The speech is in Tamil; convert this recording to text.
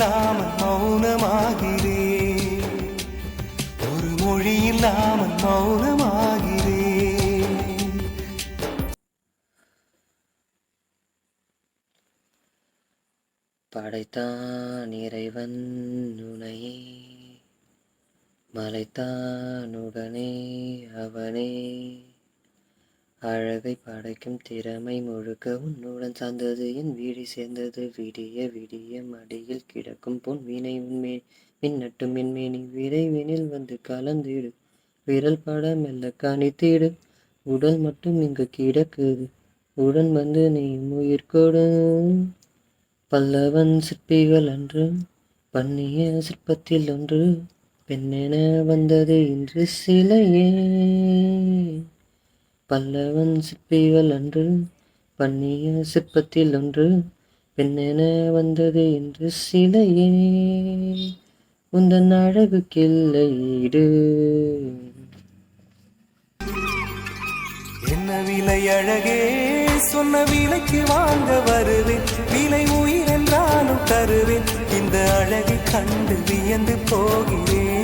இல்லாமல் மௌனமாகிறேன், ஒரு மொழி இல்லாமல் மௌனமாகிறேன். படைத்தான் இறைவன் உனையே, மலைத்தான் உடனே அவனே, அழகை படைக்கும் திறமை முழுக்க உன்னுடன் சார்ந்தது, என் வீடி சேர்ந்தது விடிய விடிய மடியில் கிடக்கும் பொன் வீணை உண்மே மின்னட்டும் என்மேனி விரைவினில் வந்து கலந்திடு, விரல் பட மெல்ல கணித்திடு, உடல் மட்டும் இங்கு கிடக்குது, உடன் வந்து நீ உயிர் கொடு. பல்லவன் சிற்பிகள் அன்று பண்ணிய சிற்பத்தில் ஒன்று, பெண்ணென வந்தது இன்று சிலையே. பல்லவன் சிற்பிகள் அன்று பண்ணிய சிற்பத்தில் ஒன்று, பெண்ணென வந்தது இன்று சிலையே. உந்தன் அழகுக்கில்லை ஈடு. என்ன விலை அழகே, சொன்ன விலைக்கு வாங்க வருவேன், விலை உயிர் என்றாலும் தருவேன், இந்த அழகை கண்டு வியந்து போகிறேன்.